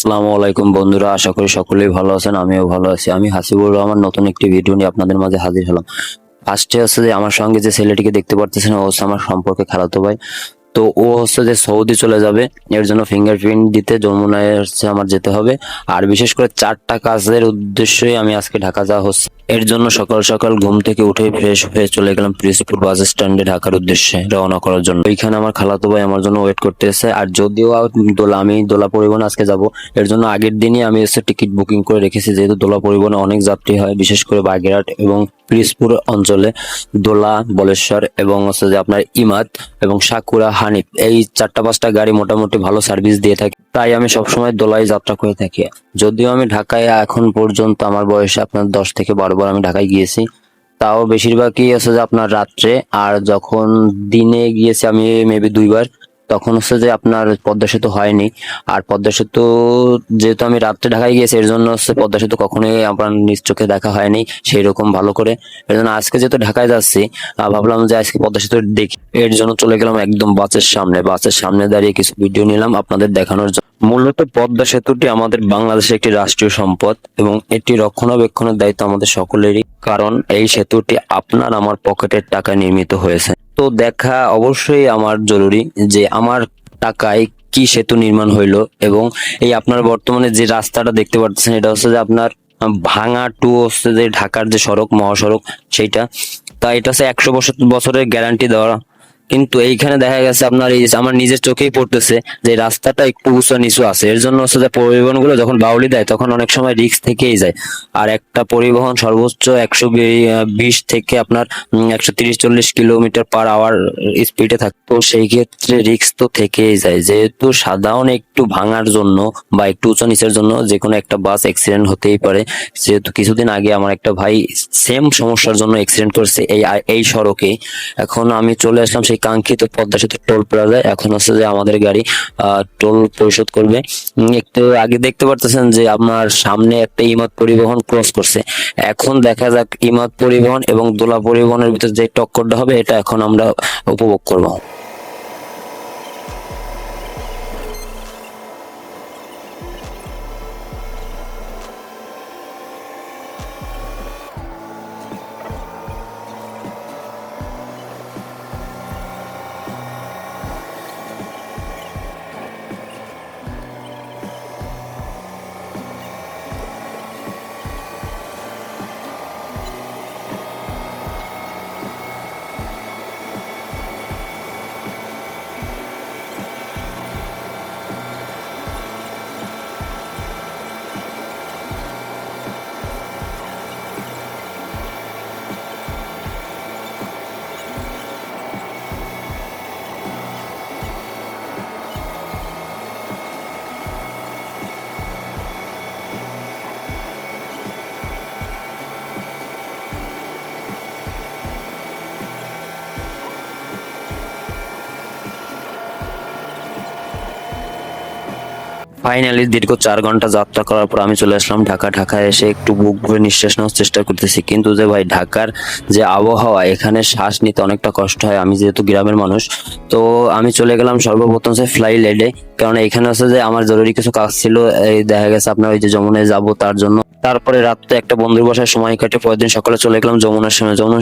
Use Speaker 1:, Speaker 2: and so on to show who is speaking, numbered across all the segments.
Speaker 1: আসসালামু আলাইকুম বন্ধুরা, আশা করি সকলেই ভালো আছেন। আমিও ভালো আছি। আমি হাসিবুর রহমান নতুন একটি ভিডিও নিয়ে আপনাদের মাঝে হাজির হলাম। ফার্স্টে হচ্ছে যে আমার সঙ্গে যে ছেলেটিকে দেখতে পারতেছেন, ও হচ্ছে আমার সম্পর্কে খালাতো ভাই। তো ও হচ্ছে যে সৌদি চলে যাবে, এর জন্য ফিঙ্গারপ্রিন্ট দিতে যমুনায় হচ্ছে আমার যেতে হবে। আর বিশেষ করে 4টা কাজের উদ্দেশ্যই আমি আজকে ঢাকা যাওয়া হচ্ছে। এর জন্য সকাল সকাল ঘুম থেকে উঠে ফ্রেশ হয়ে চলে গেলাম পিরোজপুর বাস স্ট্যান্ডে ঢাকার উদ্দেশ্যে রওনা করার জন্য। ওইখানে আমার খালাতো ভাই আমার জন্য ওয়েট করতেছে। আর যদিও আমি দোলা পরিবহন আজকে যাব, এর জন্য আগের দিনই আমি হচ্ছে টিকিট বুকিং করে রেখেছি, যেহেতু দোলা পরিবহনে অনেক যাত্রী হয়, বিশেষ করে বাগেরহাট এবং পিরোজপুর অঞ্চলে দোলা, বলেশ্বর এবং হচ্ছে যে আপনার ইমাদ এবং সাকুরা, হানিফ, এই 4-5টা গাড়ি মোটামুটি ভালো সার্ভিস দিয়ে থাকে। তাই আমি সবসময় দোলায় যাত্রা করে থাকি। যদিও আমি ঢাকায় এখন পর্যন্ত আমার বয়সে আপনার 10 থেকে 12 বার আমি ঢাকায় গিয়েছি, তাও বেশিরভাগই আছে যে আপনার রাত্রে। আর যখন দিনে গিয়েছি আমি মেবি 2 বার, তখন হচ্ছে যে আপনার পদ্মা সেতু হয়নি। আর পদ্মা সেতু যেহেতু আমি রাত্রে ঢাকায় গিয়েছি, এর জন্য হচ্ছে পদ্মা সেতু কখনোই আপনার নিজ চোখে দেখা হয়নি সেই রকম ভালো করে। এর জন্য আজকে যেহেতু ঢাকায় যাচ্ছি, ভাবলাম যে আজকে পদ্মা সেতু দেখি। এর জন্য চলে গেলাম একদম বাসের সামনে দাঁড়িয়ে কিছু ভিডিও নিলাম আপনাদের দেখানোর জন্য। মূলত পদ্মা সেতুটি আমাদের বাংলাদেশের একটি রাষ্ট্রীয় সম্পদ এবং এটি রক্ষণাবেক্ষণের দায়িত্ব আমাদের সকলেরই, কারণ এই সেতুটি আপনার আমার পকেটের টাকায় নির্মিত হয়েছে। তো দেখা অবশ্যই আমার জরুরি যে আমার টাকায় কি সেতু নির্মাণ হইলো। এবং এই আপনার বর্তমানে যে রাস্তাটা দেখতে পাচ্ছেন, এটা হচ্ছে যে আপনার ভাঙা টু হচ্ছে যে ঢাকার যে সড়ক, মহাসড়ক সেইটা। তা এটা হচ্ছে 100 বছরের গ্যারান্টি দেওয়া। কিন্তু এইখানে দেখা গেছে আপনার এই আমার নিজের চোখেই পড়তেছে যে রাস্তাটা একটু উঁচু নিচু আছে। এর জন্য হচ্ছে যে পরিবহন গুলো যখন বাউলি দেয় তখন অনেক সময় রিস্ক থেকেই যায়। আর একটা পরিবহন সর্বোচ্চ 120 থেকে আপনার 130-40 কিলোমিটার/আওয়ার স্পিডে থাকে। তো সেই ক্ষেত্রে রিস্ক তো থেকেই যায়, যেহেতু সাধারণ একটু ভাঙার জন্য বা একটু উঁচু নিচের জন্য যে কোনো একটা বাস অ্যাক্সিডেন্ট হতেই পারে। যেহেতু কিছুদিন আগে আমার একটা ভাই সেম সমস্যার জন্য অ্যাক্সিডেন্ট করছে এই সড়কে। এখন আমি চলে আসলাম সেই কাঙ্ক্ষিত পদ্মা সেতু টোল প্লাজায়। এখন হচ্ছে যে আমাদের গাড়ি টোল পরিশোধ করবে। একটু আগে দেখতে পারতেছেন যে আপনার সামনে একটা ইমাদ পরিবহন ক্রস করছে। এখন দেখা যাক ইমাদ পরিবহন এবং দোলা পরিবহনের ভিতরে যে টক্করটা হবে, এটা এখন আমরা উপভোগ করবো। ফাইনালি দীর্ঘ 4 ঘন্টা যাত্রা করার পর আমি চলে আসলাম ঢাকা। ঢাকায় এসে একটু বুক ভরে নিঃশ্বাস নেওয়ার চেষ্টা করতেছি, কিন্তু যে ভাই ঢাকার যে আবহাওয়া, এখানে শ্বাস নিতে অনেকটা কষ্ট হয়। আমি যেহেতু গ্রামের মানুষ, তো আমি চলে গেলাম সর্বপ্রথম সে ফ্লাই লেডে, কারণ এখানে হচ্ছে যে আমার জরুরি কিছু কাজ ছিল। এই দেখা গেছে আপনার ওই যে যমুনায় যাব তার জন্য। তারপরে রাত্রে একটা বন্ধুর বাসায় সময় কাটে, পরের দিন সকালে চলে গেলাম যমুনার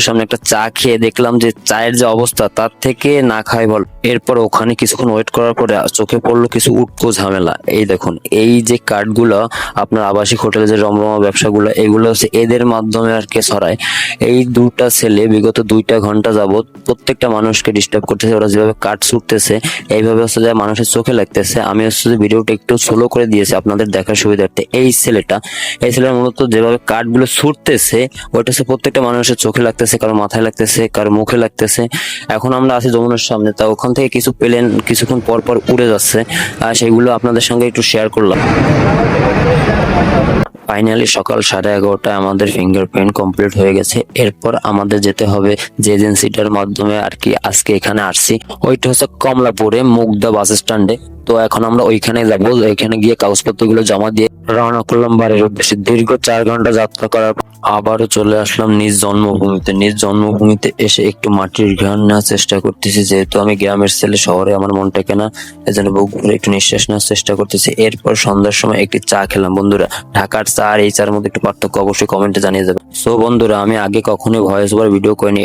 Speaker 1: সামনে একটা চা খেয়ে দেখলাম যে চায়ের যে অবস্থা, তার থেকে না খাই বল। এরপর ওখানে কিছুক্ষণ ওয়েট করার পরে চোখে পড়লো কিছু উটকো ঝামেলা। এই দেখুন, এই যে কার্ডগুলো আপনার আবাসিক হোটেলে যে রমরমা ব্যবসাগুলো, এগুলো হচ্ছে এদের মাধ্যমে আর কে ছড়ায়। এই দুটা ছেলে বিগত 2টা ঘন্টা যাবত প্রত্যেকটা মানুষকে ডিস্টার্ব করতেছে। ওরা যেভাবে কার্ড ছুটতেছে, এইভাবে হচ্ছে যে মানুষের চোখে লাগতেছে। আমি হচ্ছে যে ভিডিওটা একটু স্লো করে দিয়েছি আপনাদের দেখার সুবিধার্থে। এই ছেলেটা মূলত যেভাবে কার্ডগুলো ছুটতেছে, ওইটা হচ্ছে প্রত্যেকটা মানুষের চোখে লাগতেছে, কারো মাথায় লাগতেছে, কারো মুখে লাগতেছে। এখন আমরা আছি যমুনার সামনে, তা ওখান থেকে কিছু প্লেন কিছুক্ষণ পর পর উড়ে যাচ্ছে, আর সেগুলো আপনাদের সঙ্গে একটু শেয়ার করলাম। ফাইনালি সকাল 11:30টায় আমাদের ফিঙ্গারপ্রিন্ট কমপ্লিট হয়ে গেছে। এরপর আমাদের যেতে হবে যে এজেন্সিটার মাধ্যমে আর কি আজকে এখানে আসছি, ওইটা হচ্ছে কমলাপুরে মুগদা বাস স্ট্যান্ডে। তো এখন আমরা ওইখানে যাবো, ওইখানে গিয়ে কাগজপত্রগুলো জমা দিয়ে রওনা করলাম বাড়ির উদ্দেশ্যে। দীর্ঘ 4 ঘন্টা যাত্রা করার পর আবারও চলে আসলাম নিজ জন্মভূমিতে। নিজ জন্মভূমিতে এসে একটু মাটির ঘ্রাণ নেওয়ার চেষ্টা করতেছি, যেহেতু আমি গ্রামের ছেলে, শহরে আমার মন টেকে না, এজন্য বুক ভরে একটু নিঃশ্বাস নেওয়ার চেষ্টা করতেছি। এরপর সন্ধ্যার সময় একটি চা খেলাম। বন্ধুরা, ঢাকার চা আর এই চার মধ্যে একটু পার্থক্য অবশ্যই কমেন্টে জানিয়ে যাবে। সো বন্ধুরা, আমি আগে কখনোই ভয়েস ওভার ভিডিও করিনি।